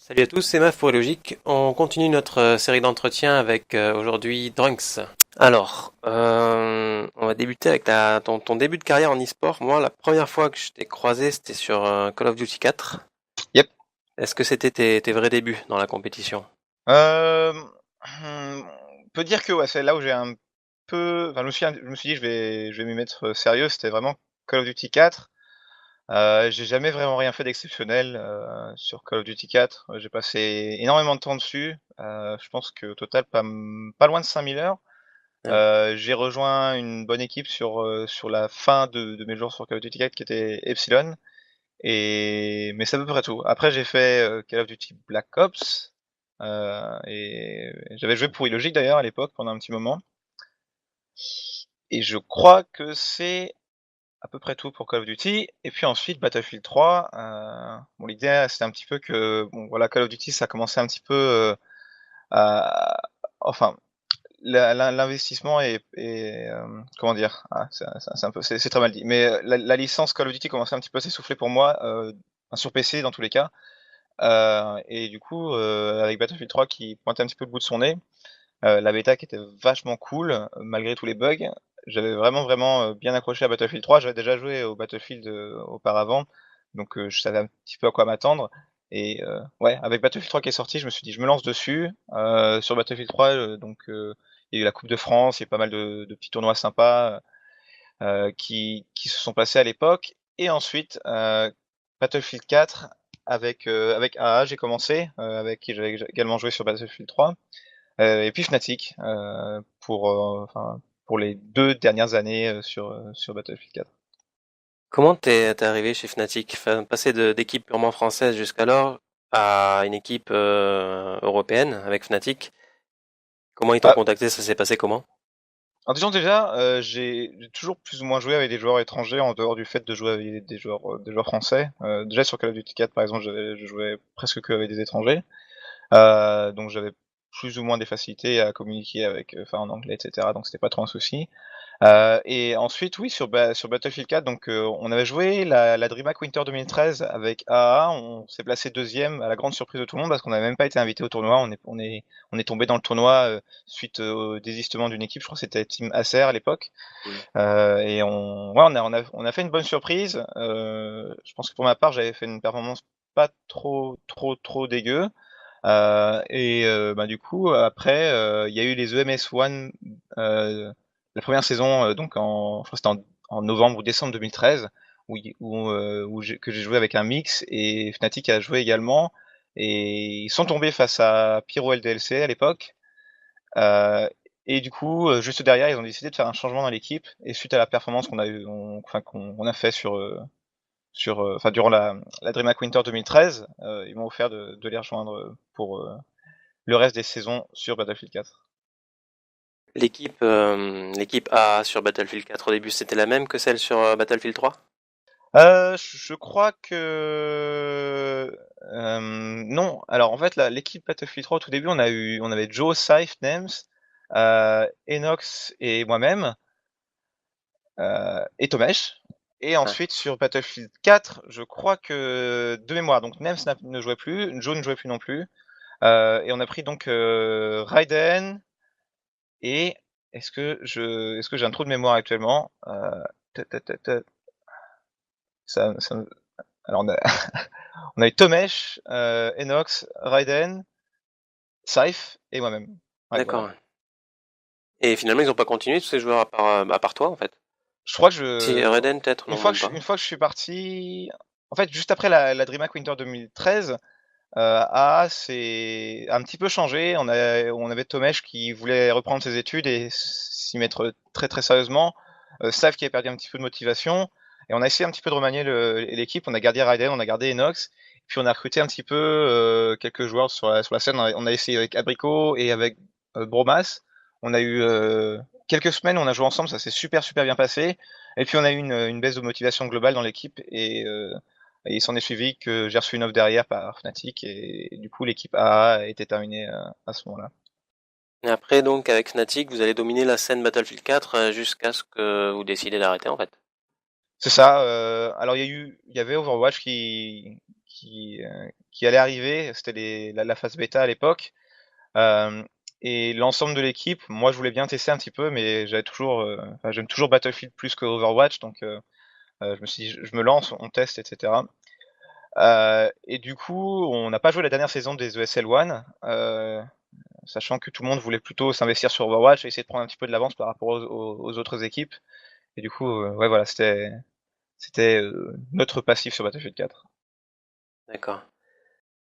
Salut à tous, c'est Maf pour Logique. On continue notre série d'entretiens avec aujourd'hui Drunks. Alors, on va débuter avec ton début de carrière en e-sport. Moi, la première fois que je t'ai croisé, c'était sur Call of Duty 4. Yep. Est-ce que c'était tes vrais débuts dans la compétition? Hem, on peut dire que ouais, c'est là où j'ai un peu enfin, je me suis dit: «Je vais m'y mettre, sérieux». C'était vraiment Call of Duty 4. J'ai jamais vraiment rien fait d'exceptionnel, sur Call of Duty 4. J'ai passé énormément de temps dessus, je pense qu'au total pas loin de 5000 heures. Ah oui. J'ai rejoint une bonne équipe sur la fin de mes jours sur Call of Duty 4 qui était Epsilon mais c'est à peu près tout. Après j'ai fait, Call of Duty Black Ops, et j'avais joué pour Illogic d'ailleurs à l'époque pendant un petit moment et je crois que c'est à peu près tout pour Call of Duty et puis ensuite Battlefield 3, bon l'idée c'était un petit peu que bon voilà Call of Duty ça commençait un petit peu, à enfin l'investissement comment dire? Ah c'est un peu c'est très mal dit, mais, la licence Call of Duty commençait un petit peu à s'essouffler pour moi, enfin sur PC dans tous les cas. Et du coup, avec Battlefield 3 qui pointait un petit peu le bout de son nez, la bêta qui était vachement cool, malgré tous les bugs. J'avais vraiment, bien accroché à Battlefield 3. J'avais déjà joué au Battlefield, auparavant, donc je savais un petit peu à quoi m'attendre et ouais, avec Battlefield 3 qui est sorti, je me suis dit: «Je me lance dessus». Sur Battlefield 3, il y a eu la Coupe de France, il y a eu pas mal de petits tournois sympas, qui se sont passés à l'époque et ensuite, Battlefield 4 avec AA, j'ai commencé, avec qui j'avais également joué sur Battlefield 3, et puis Fnatic, pour les 2 dernières années, sur Battlefield 4. Comment t'es arrivé chez Fnatic? Enfin, passer d'équipe purement française jusqu'alors à une équipe européenne avec Fnatic. Comment ils t'ont Bah, contacté? Ça s'est passé comment? alors disons déjà, j'ai toujours plus ou moins joué avec des joueurs étrangers en dehors du fait de jouer avec des joueurs français. Déjà sur Call of Duty 4 par exemple, je jouais presque qu'avec des étrangers. Donc j'avais plus ou moins des facilités à communiquer avec, enfin en anglais et cetera, donc c'était pas trop un souci. Et ensuite oui sur Battlefield 4 donc, on avait joué la DreamHack Winter 2013 avec AA, on s'est placé 2e à la grande surprise de tout le monde parce qu'on n'avait même pas été invité au tournoi. On est tombé dans le tournoi, suite au désistement d'une équipe, je crois que c'était Team Acer à l'époque. Hmm. Et on a fait une bonne surprise. Je pense que pour ma part, j'avais fait une performance pas trop dégueu. Bah, du coup, après, il y a eu les EMS One, la première saison, donc je crois que c'était en novembre ou décembre 2013, que j'ai joué avec un mix et Fnatic a joué également. Et ils sont tombés face à Pyro LDLC à l'époque. Euh, et du coup, juste derrière, ils ont décidé de faire un changement dans l'équipe. Et suite à la performance qu'on a eu, qu'on a fait durant la DreamHack Winter 2013, ils m'ont offert de les rejoindre pour le reste des saisons sur Battlefield 4. L'équipe A sur Battlefield 4 au début, c'était la même que celle sur Battlefield 3? Je crois que non. Alors en fait, l'équipe Battlefield 3 au tout début, on avait Joe, Scythe, Nems, Enox et moi-même, et Tomesh. Et Ah, ensuite sur Battlefield 4, je crois que de mémoire, donc Nems ne jouait plus, Joe ne jouait plus non plus. Et on a pris donc Raiden et est-ce que j'ai un trou de mémoire actuellement? Ta, ta, ta, ta, ça alors on a eu Tomesh, Enox, Raiden, Scythe et moi-même. Ouais, voilà. d'accord. Et finalement, ils ont pas continué tous ces joueurs à part toi, en fait. Je crois que Si Reden, peut-être, non, même pas. une fois que je suis parti, en fait, juste après la DreamHack Winter 2013, AA c'est un petit peu changé. On avait Tomesh qui voulait reprendre ses études et s'y mettre très sérieusement. Sav qui avait perdu un petit peu de motivation. Et on a essayé un petit peu de remanier l'équipe. On a gardé Raiden, on a gardé Enox. Puis on a recruté un petit peu quelques joueurs sur la scène. On a essayé avec Abrico et avec Bromas. On a eu quelques semaines, on a joué ensemble, ça s'est super bien passé. Et puis on a eu une baisse de motivation globale dans l'équipe et il s'en est suivi que j'ai reçu une offre derrière par Fnatic et du coup l'équipe A était terminée à ce moment-là. Et après, donc, avec Fnatic, vous allez dominer la scène Battlefield 4 jusqu'à ce que vous décidez d'arrêter, en fait. C'est ça. Alors il y avait Overwatch qui allait arriver. C'était la phase bêta à l'époque. Et l'ensemble de l'équipe, moi je voulais bien tester un petit peu, mais j'aime toujours Battlefield plus que Overwatch, donc je me suis dit, je me lance, on teste, etc. Et du coup, on n'a pas joué la dernière saison des ESL One, sachant que tout le monde voulait plutôt s'investir sur Overwatch et essayer de prendre un petit peu de l'avance par rapport aux autres équipes. Et du coup, ouais, voilà, c'était notre passif sur Battlefield 4. D'accord.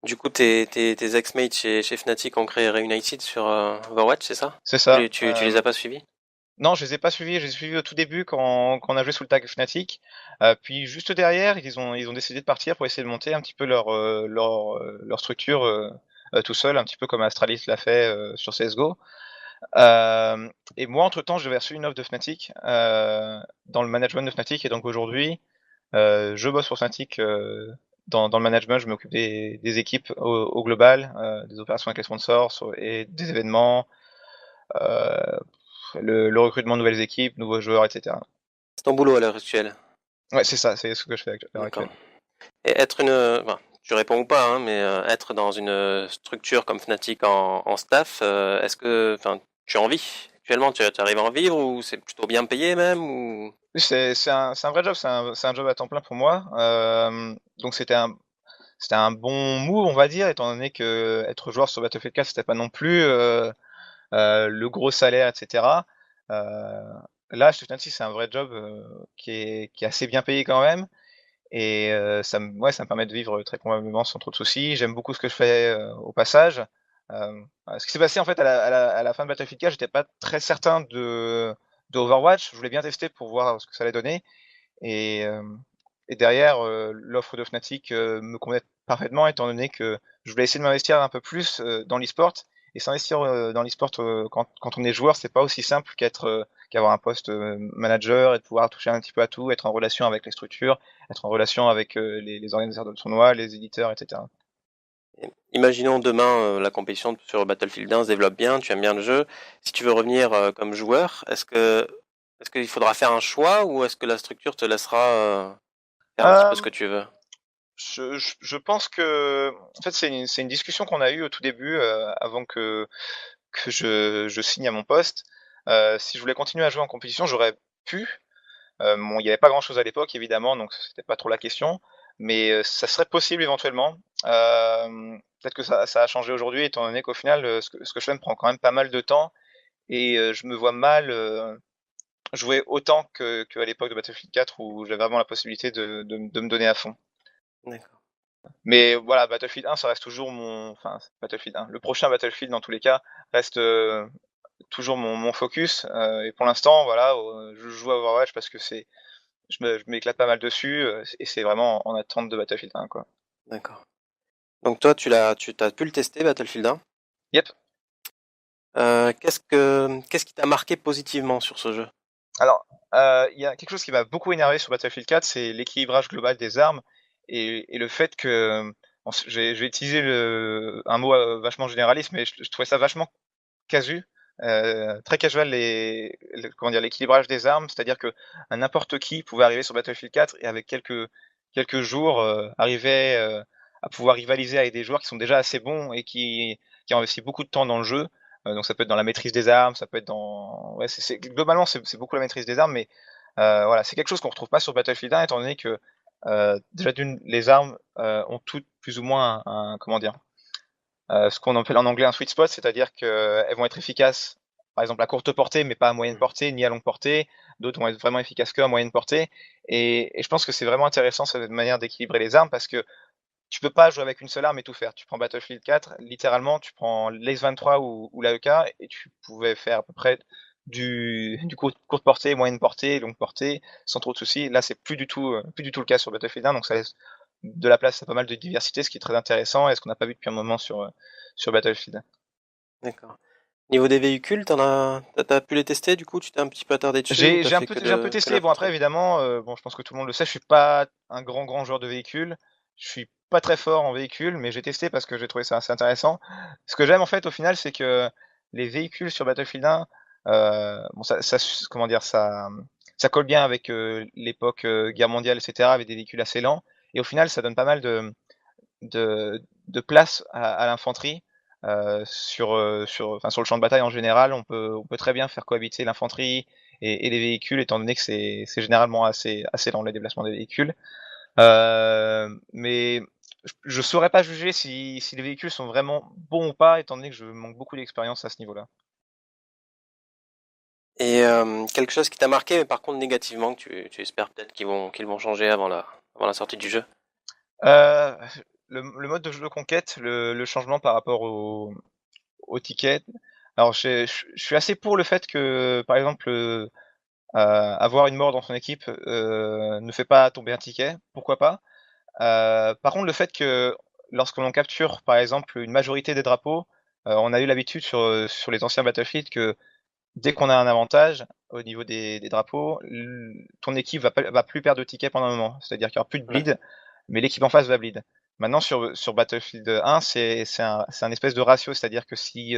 Du coup, tes ex-mates chez Fnatic ont créé Reunited sur Overwatch, c'est ça? C'est ça. Tu les as pas suivis? Non, je les ai pas suivis. Je les ai suivis au tout début quand on a joué sous le tag Fnatic. Puis juste derrière, ils ont décidé de partir pour essayer de monter un petit peu leur structure tout seul, un petit peu comme Astralis l'a fait sur CS:GO. Et moi, entre-temps, j'avais reçu une offre de Fnatic dans le management de Fnatic, et donc aujourd'hui, je bosse pour Fnatic dans le management. Je m'occupe des équipes au global, des opérations avec les sponsors et des événements. Euh, le recrutement de nouvelles équipes, nouveaux joueurs, etc. C'est ton boulot à l'heure actuelle. Ouais, c'est ça, c'est ce que je fais à l'heure D'accord. actuelle. Et être enfin, tu réponds ou pas, hein, mais être dans une structure comme Fnatic en staff, est-ce que, enfin, tu en vis actuellement, tu arrives à en vivre ou c'est plutôt bien payé même ou... Oui, c'est un vrai job, c'est un job à temps plein pour moi. Donc c'était un bon move, on va dire, étant donné que être joueur sur Battlefield 4, c'était pas non plus le gros salaire, etc. Euh, Là, chez Fnatic, c'est un vrai job qui est assez bien payé quand même. Et ouais, ça me permet de vivre très convenablement sans trop de soucis. J'aime beaucoup ce que je fais au passage. Ce qui s'est passé en fait à la fin de Battlefield 4, j'étais pas très certain de Overwatch. Je voulais bien tester pour voir ce que ça allait donner. Et, euh, et derrière, l'offre de Fnatic me convenait parfaitement, étant donné que je voulais essayer de m'investir un peu plus dans l'e-sport. Et s'investir dans l'e-sport quand on est joueur, c'est pas aussi simple qu'avoir un poste manager et de pouvoir toucher un petit peu à tout, être en relation avec les structures, être en relation avec les organisateurs de tournois, les éditeurs, etc. Imaginons demain la compétition sur Battlefield 1 se développe bien, tu aimes bien le jeu. Si tu veux revenir comme joueur, est-ce qu'il faudra faire un choix ou est-ce que la structure te laissera faire un petit peu ce Euh, que tu veux? je pense que, en fait, c'est une discussion qu'on a eue au tout début, avant que je signe à mon poste. Si je voulais continuer à jouer en compétition, j'aurais pu. Bon, il n'y avait pas grand-chose à l'époque, évidemment, donc c'était pas trop la question, mais ça serait possible éventuellement. Peut-être que ça a changé aujourd'hui, étant donné qu'au final, ce que je fais me prend quand même pas mal de temps, et je me vois mal jouer autant qu'à l'époque de Battlefield 4 où j'avais vraiment la possibilité de me donner à fond. D'accord. Mais voilà, Battlefield 1, ça reste toujours enfin, Battlefield 1. Le prochain Battlefield, dans tous les cas, reste toujours mon focus. Et pour l'instant, voilà, je joue à Overwatch parce que je m'éclate pas mal dessus, et c'est vraiment en attente de Battlefield 1, quoi. D'accord. Donc toi, tu t'as pu le tester Battlefield 1. Yep. Qu'est-ce qui t'a marqué positivement sur ce jeu? Alors, il y a quelque chose qui m'a beaucoup énervé sur Battlefield 4, c'est l'équilibrage global des armes et le fait que, bon, je vais utiliser un mot vachement généraliste, mais je trouvais ça vachement casu, très casual comment dire, l'équilibrage des armes, c'est-à-dire que n'importe qui pouvait arriver sur Battlefield 4 et avec quelques jours arriver à pouvoir rivaliser avec des joueurs qui sont déjà assez bons et qui ont investi beaucoup de temps dans le jeu. Donc ça peut être dans la maîtrise des armes, ça peut être dans ouais, globalement c'est beaucoup la maîtrise des armes, mais voilà, c'est quelque chose qu'on retrouve pas sur Battlefield 1 étant donné que déjà les armes ont toutes plus ou moins comment dire, ce qu'on appelle en anglais un sweet spot, c'est-à-dire qu'elles vont être efficaces, par exemple à courte portée, mais pas à moyenne portée, ni à longue portée. D'autres vont être vraiment efficaces que à moyenne portée. Et je pense que c'est vraiment intéressant cette manière d'équilibrer les armes parce que tu peux pas jouer avec une seule arme et tout faire. Tu prends Battlefield 4, littéralement, tu prends l'X-23 ou l'AEK et tu pouvais faire à peu près du courte portée, moyenne portée, longue portée, sans trop de soucis. Là, c'est plus du tout le cas sur Battlefield 1, donc ça laisse de la place à pas mal de diversité, ce qui est très intéressant et ce qu'on n'a pas vu depuis un moment sur Battlefield. D'accord. Niveau des véhicules, t'as pu les tester du coup? Tu t'es un petit peu attardé dessus ou t'as J'ai un fait peu, j'ai un peu que la testé. Bon après partie? évidemment, bon je pense que tout le monde le sait, je suis pas un grand joueur de véhicules. Je suis pas très fort en véhicules, mais j'ai testé parce que j'ai trouvé ça assez intéressant. Ce que j'aime en fait au final, c'est que les véhicules sur Battlefield 1, bon comment dire, ça colle bien avec l'époque guerre mondiale, etc. avec des véhicules assez lents. Et au final, ça donne pas mal de de place à l'infanterie. Sur le champ de bataille en général, on peut très bien faire cohabiter l'infanterie et les véhicules, étant donné que c'est généralement assez lent les déplacements des véhicules. Mais je saurais pas juger si les véhicules sont vraiment bons ou pas, étant donné que je manque beaucoup d'expérience à ce niveau-là. Et quelque chose qui t'a marqué, mais par contre négativement, que tu espères peut-être qu'ils vont changer avant la sortie du jeu. Euh, le mode de jeu de conquête, le changement par rapport au ticket. Alors, je suis assez pour le fait que, par exemple, avoir une mort dans son équipe ne fait pas tomber un ticket. Pourquoi pas? Par contre, le fait que lorsque l'on capture, par exemple, une majorité des drapeaux, on a eu l'habitude sur les anciens Battlefield que dès qu'on a un avantage au niveau des drapeaux, ton équipe va plus perdre de tickets pendant un moment. C'est-à-dire qu'il y aura plus de Ouais. bleed, mais l'équipe en face va bleed. Maintenant, sur Battlefield 1, c'est un espèce de ratio, c'est-à-dire que si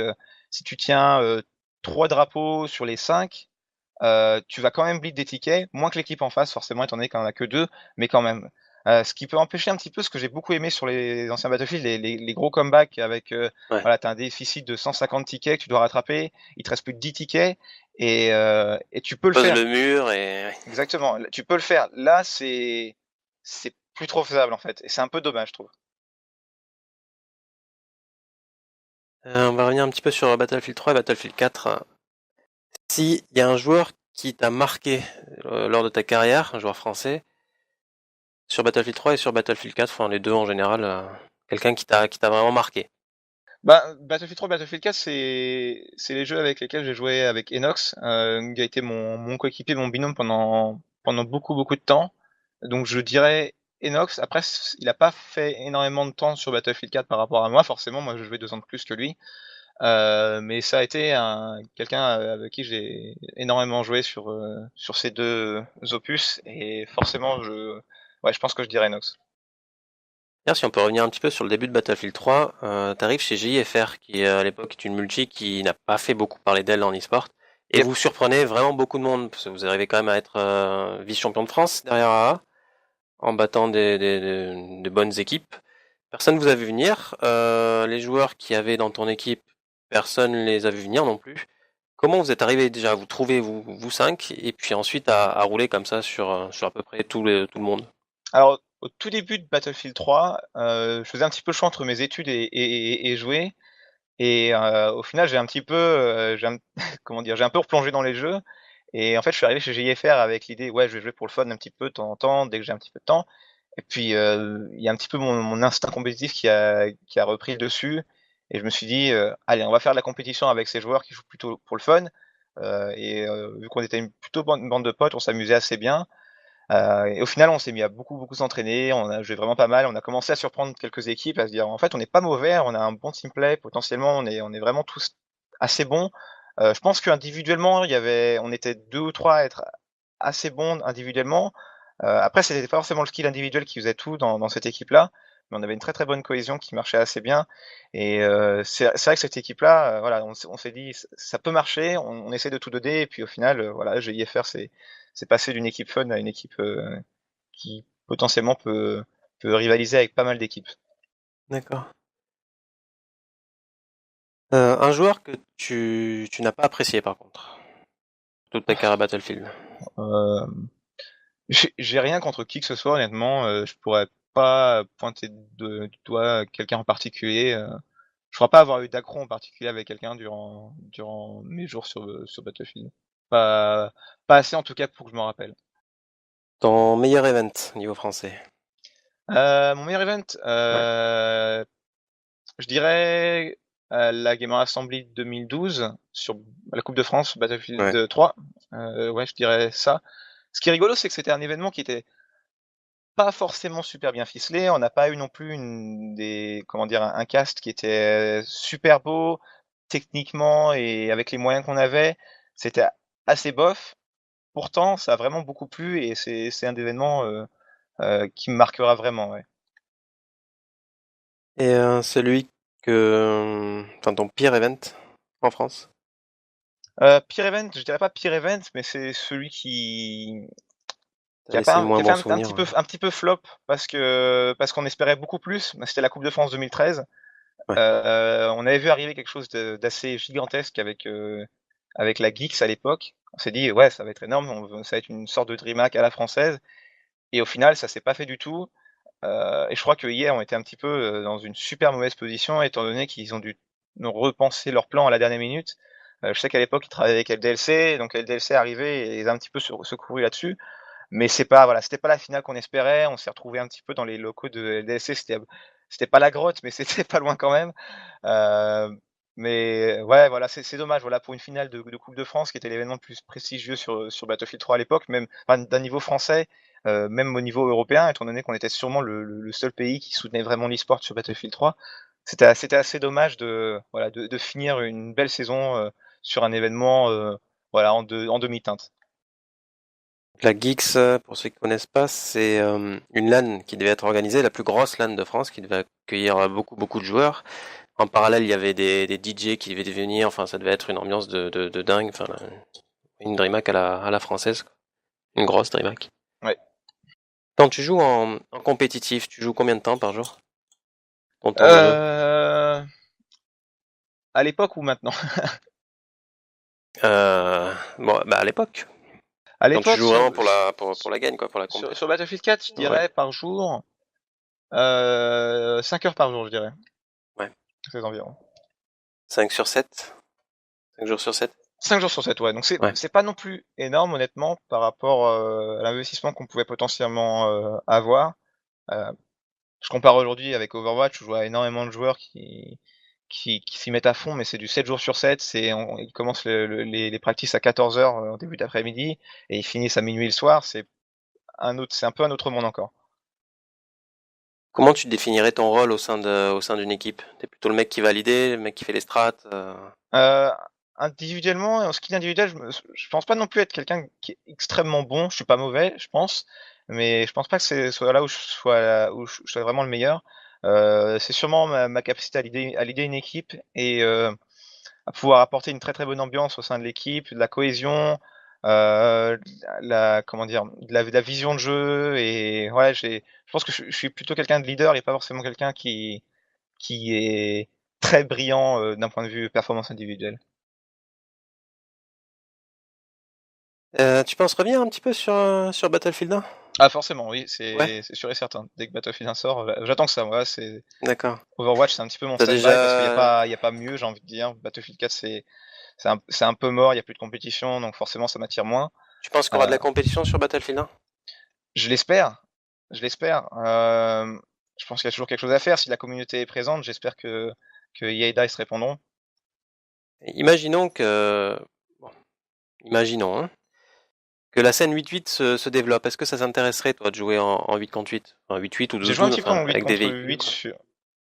tu tiens 3 drapeaux sur les 5, tu vas quand même bleed des tickets, moins que l'équipe en face, forcément, étant donné qu'on en a que 2, mais quand même. Ce qui peut empêcher un petit peu ce que j'ai beaucoup aimé sur les anciens Battlefield, les gros comebacks avec, Ouais. voilà, t'as un déficit de 150 tickets que tu dois rattraper, il te reste plus de 10 tickets, et tu peux le Pose faire. le mur et ouais. Exactement, tu peux le faire. Là, c'est plus trop faisable en fait, et c'est un peu dommage, je trouve. On va revenir un petit peu sur Battlefield 3 et Battlefield 4. Si il y a un joueur qui t'a marqué lors de ta carrière, un joueur français, sur Battlefield 3 et sur Battlefield 4, enfin les deux en général, quelqu'un qui t'a vraiment marqué. Bah, Battlefield 3, Battlefield 4, c'est les jeux avec lesquels j'ai joué avec Enox, qui a été mon coéquipier, mon binôme pendant beaucoup beaucoup de temps. Donc je dirais Enox. Après, il a pas fait énormément de temps sur Battlefield 4 par rapport à moi. Forcément, moi je jouais 2 ans de plus que lui. Mais ça a été quelqu'un avec qui j'ai énormément joué sur ces deux opus. Et forcément, ouais, je pense que je dirais Enox. D'ailleurs, si on peut revenir un petit peu sur le début de Battlefield 3, t'arrives chez JFR, qui à l'époque est une multi qui n'a pas fait beaucoup parler d'elle en e-sport, et Yep. vous surprenez vraiment beaucoup de monde, parce que vous arrivez quand même à être vice-champion de France derrière AA, en battant des bonnes équipes. Personne vous a vu venir, les joueurs qui avaient dans ton équipe, personne les a vu venir non plus. Comment vous êtes arrivé déjà à vous trouver, vous cinq, et puis ensuite à rouler comme ça sur à peu près tout le monde? Alors, au tout début de Battlefield 3, je faisais un petit peu le choix entre mes études et jouer. Et au final, j'ai un petit peu, comment dire? J'ai un peu replongé dans les jeux. Et en fait, je suis arrivé chez JFR avec l'idée: «Ouais, je vais jouer pour le fun un petit peu de temps en temps, dès que j'ai un petit peu de temps». Et puis, il y a un petit peu mon instinct compétitif qui a repris le dessus, et je me suis dit: «Allez, on va faire de la compétition avec ces joueurs qui jouent plutôt pour le fun». Vu qu'on était une plutôt bonne bande de potes, on s'amusait assez bien. Et au final, on s'est mis à beaucoup, beaucoup s'entraîner, on a joué vraiment pas mal, on a commencé à surprendre quelques équipes, à se dire: «En fait, on n'est pas mauvais, on a un bon team play, potentiellement, on est vraiment tous assez bons». Je pense qu'individuellement, on était 2 ou 3 à être assez bons individuellement. Après, c'était pas forcément le skill individuel qui faisait tout dans cette équipe-là, mais on avait une très, très bonne cohésion qui marchait assez bien. Et c'est vrai que cette équipe-là, voilà, on s'est dit: Ça peut marcher, on essaie de tout donner», et puis au final, voilà, GIFR c'est passé d'une équipe fun à une équipe qui potentiellement peut rivaliser avec pas mal d'équipes. D'accord. Un joueur que tu n'as pas apprécié par contre, toute ta carrière Battlefield. Euh, j'ai rien contre qui que ce soit, honnêtement. Je pourrais pas pointer du doigt quelqu'un en particulier. Je crois pas avoir eu d'accro en particulier avec quelqu'un durant mes jours sur Battlefield. Pas, pas assez en tout cas pour que je m'en rappelle. Ton meilleur event niveau français. Mon meilleur event, Ouais. je dirais la Gamer Assembly 2012 sur la Coupe de France Ouais. Battlefield 3. Ouais, je dirais ça. Ce qui est rigolo, c'est que c'était un événement qui était pas forcément super bien ficelé. On n'a pas eu non plus comment dire, un cast qui était super beau techniquement, et avec les moyens qu'on avait, c'était assez bof. Pourtant, ça a vraiment beaucoup plu, et c'est un événement qui me marquera vraiment, ouais. Et celui enfin ton pire event en France. Pire event, je dirais pas pire event, mais c'est celui T'as laissé moins qui a fait bon souvenir. un petit peu flop parce qu'on espérait beaucoup plus. C'était la Coupe de France 2013. Ouais. On avait vu arriver quelque chose d'assez gigantesque avec la Geeks à l'époque. On s'est dit ouais, ça va être énorme, ça va être une sorte de DreamHack à la française. Et au final, ça s'est pas fait du tout. Et je crois que hier, on était un petit peu dans une super mauvaise position, étant donné qu'ils ont dû nous repenser leur plan à la dernière minute. Je sais qu'à l'époque, ils travaillaient avec LDLC, donc LDLC est arrivé et les a un petit peu secouru là-dessus. Mais c'est pas, voilà, c'était pas la finale qu'on espérait. On s'est retrouvé un petit peu dans les locaux de LDLC. C'était pas la grotte, mais c'était pas loin quand même. Euh, mais ouais, voilà, c'est dommage. Voilà, pour une finale de Coupe de France, qui était l'événement le plus prestigieux sur Battlefield 3 à l'époque, même enfin, d'un niveau français, même au niveau européen, étant donné qu'on était sûrement le seul pays qui soutenait vraiment l'e-sport sur Battlefield 3. C'était assez dommage voilà, de finir une belle saison sur un événement voilà, en demi-teinte. La Geeks, pour ceux qui connaissent pas, c'est une LAN qui devait être organisée, la plus grosse LAN de France, qui devait accueillir beaucoup de joueurs. En parallèle, il y avait des DJ qui devaient venir, enfin ça devait être une ambiance de dingue, enfin une DreamHack à la française, quoi. Une grosse DreamHack. Ouais. Quand tu joues en compétitif, tu joues combien de temps par jour? Ton temps de jeu? À l'époque ou maintenant? Bon, bah à l'époque, À quand tu l'époque, joues vraiment pour la gagne, quoi, pour la compé. sur Battlefield 4, je Ouais, dirais par jour 5 heures par jour, je dirais. ouais. C'est environ. 5 sur 7? 5 jours sur 7? 5 jours sur 7, ouais. Donc Ouais. c'est pas non plus énorme, honnêtement, par rapport à l'investissement qu'on pouvait potentiellement avoir. Euh, je compare aujourd'hui avec Overwatch, où je vois énormément de joueurs qui s'y mettent à fond, mais c'est du 7 jours sur 7. Ils commencent les practices à 14 heures en début d'après-midi et ils finissent à minuit le soir. C'est un peu un autre monde encore. Comment tu définirais ton rôle au sein d'une équipe? T'es plutôt le mec qui va l'idée, le mec qui fait les strats? Euh, Individuellement, en skill individuel, je pense pas non plus être quelqu'un qui est extrêmement bon. Je suis pas mauvais, je pense, mais je pense pas que ce soit là où je sois vraiment le meilleur. C'est sûrement ma capacité à l'idée une équipe et à pouvoir apporter une très très bonne ambiance au sein de l'équipe, de la cohésion, comment dire, de la vision de jeu et ouais, je pense que je suis plutôt quelqu'un de leader et pas forcément quelqu'un qui est très brillant d'un point de vue performance individuelle. Tu penses revenir un petit peu sur Battlefield 1? Ah forcément, oui, Ouais, c'est sûr et certain. Dès que Battlefield 1 sort, j'attends que ça, moi. d'accord. Overwatch, c'est un petit peu mon T'as stand-by parce qu'il déjà... y a pas mieux, j'ai envie de dire. Battlefield 4, c'est un peu mort, il y a plus de compétition, donc forcément ça m'attire moins. Tu penses qu'il y aura de Euh, la compétition sur Battlefield 1? je l'espère, je l'espère. Je pense qu'il y a toujours quelque chose à faire. Si la communauté est présente, j'espère que EA et DICE répondront. Imaginons que... Bon, imaginons, hein, que la scène 8-8 se développe. Est-ce que ça s'intéresserait, toi, de jouer en 8 contre 8? Enfin, 8-8 ou J'ai joué un 12-12, petit peu enfin, en 8 avec des contre véhicules, 8 quoi. sur.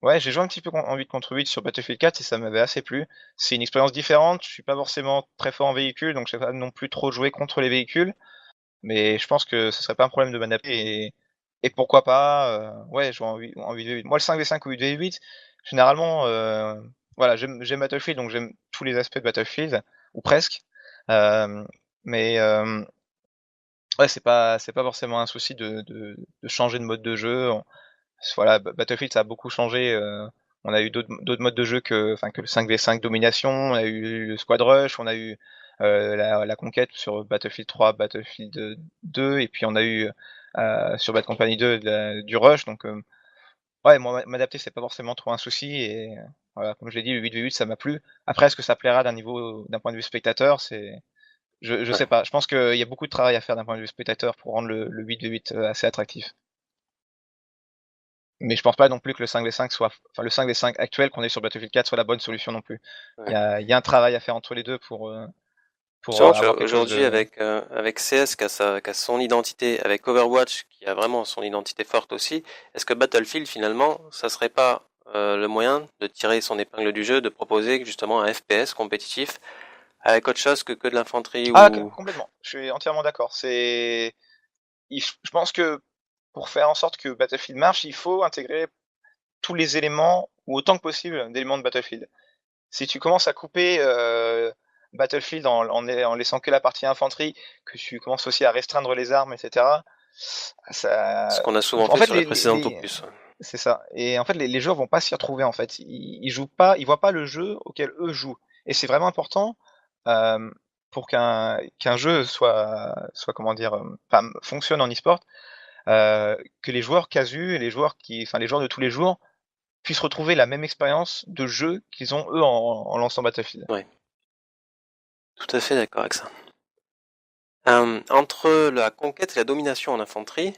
Ouais, j'ai joué un petit peu en 8 contre 8 sur Battlefield 4 et ça m'avait assez plu. C'est une expérience différente. Je suis pas forcément très fort en véhicule, donc je sais pas non plus trop jouer contre les véhicules. Mais je pense que ce serait pas un problème de m'adapter et pourquoi pas, ouais, jouer en 8v8. Moi, le 5v5 ou 8v8, généralement, voilà, j'aime Battlefield, donc j'aime tous les aspects de Battlefield, ou presque. Euh, mais ouais, c'est pas forcément un souci de changer de mode de jeu. Voilà, Battlefield ça a beaucoup changé. On a eu d'autres modes de jeu que le 5v5 domination. On a eu le Squad Rush, on a eu la conquête sur Battlefield 3, Battlefield 2, et puis on a eu sur Bad Company 2 du Rush. Donc ouais, moi m'adapter c'est pas forcément trop un souci. Et voilà, comme je l'ai dit, le 8v8 ça m'a plu. Après, est-ce que ça plaira d'un point de vue spectateur, je sais Ouais. pas. Je pense qu'il y a beaucoup de travail à faire d'un point de vue spectateur pour rendre le 8v8 assez attractif. Mais je pense pas non plus que le 5v5 enfin le 5v5 actuel qu'on est sur Battlefield 4 soit la bonne solution non plus. Ouais. Il y a un travail à faire entre les deux pour Justement, avoir quelque chose aujourd'hui, de. avec CS qui a son identité, avec Overwatch qui a vraiment son identité forte aussi, est-ce que Battlefield, finalement, ça serait pas le moyen de tirer son épingle du jeu, de proposer justement un FPS compétitif avec autre chose que de l'infanterie Ah, ou... complètement. Je suis entièrement d'accord. Je pense que pour faire en sorte que Battlefield marche, il faut intégrer tous les éléments ou autant que possible d'éléments de Battlefield. Si tu commences à couper Battlefield en laissant que la partie infanterie, que tu commences aussi à restreindre les armes, etc. Ce Ça... qu'on a souvent En fait fait, sur les précédentes opus. c'est ça. Et en fait, les joueurs vont pas s'y retrouver en fait. Ils jouent pas, ils voient pas le jeu auquel eux jouent. Et c'est vraiment important euh, pour qu'un jeu soit comment dire, enfin, fonctionne en e-sport, que les joueurs casus et les joueurs enfin les joueurs de tous les jours puissent retrouver la même expérience de jeu qu'ils ont eux en lançant Battlefield. Ouais, tout à fait d'accord avec ça. Entre la conquête et la domination en infanterie,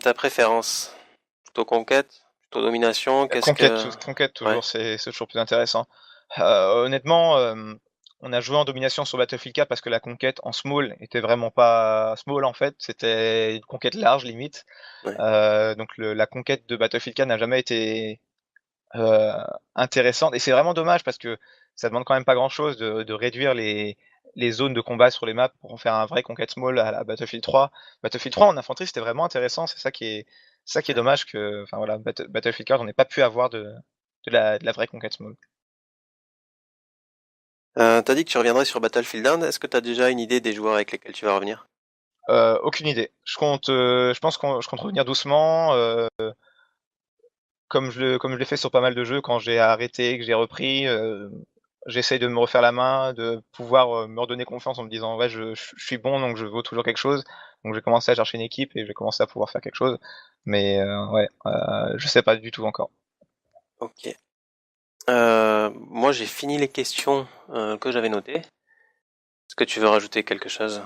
ta préférence? Plutôt conquête? Plutôt domination? Qu'est-ce que... Conquête Ouais, toujours, c'est toujours plus intéressant. Honnêtement, on a joué en domination sur Battlefield 4 parce que la conquête en small était vraiment pas small en fait, c'était une conquête large limite. ouais. Donc la conquête de Battlefield 4 n'a jamais été euh, intéressante et c'est vraiment dommage parce que ça demande quand même pas grand-chose de réduire les zones de combat sur les maps pour en faire un vrai conquête small à la Battlefield 3. Battlefield 3 en infanterie c'était vraiment intéressant, c'est ça qui est Ouais. dommage que enfin voilà Battlefield 4 on n'ait pas pu avoir de la vraie conquête small. T'as dit que tu reviendrais sur Battlefield 1. Est-ce que t'as déjà une idée des joueurs avec lesquels tu vas revenir? Aucune idée. Je pense qu'on je compte revenir doucement comme je l'ai fait sur pas mal de jeux quand j'ai arrêté, que j'ai repris. J'essaye de me refaire la main, de pouvoir me redonner confiance en me disant ouais je suis bon donc je vaux toujours quelque chose. Donc j'ai commencé à chercher une équipe et j'ai commencé à pouvoir faire quelque chose. Mais ouais, je sais pas du tout encore. Ok. Moi, j'ai fini les questions que j'avais notées. Est-ce que tu veux rajouter quelque chose?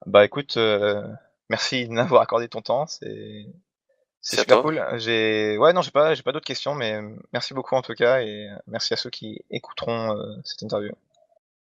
Bah écoute, merci de m'avoir accordé ton temps, c'est C'est à super toi. cool. Non j'ai pas d'autres questions mais merci beaucoup en tout cas et merci à ceux qui écouteront cette interview.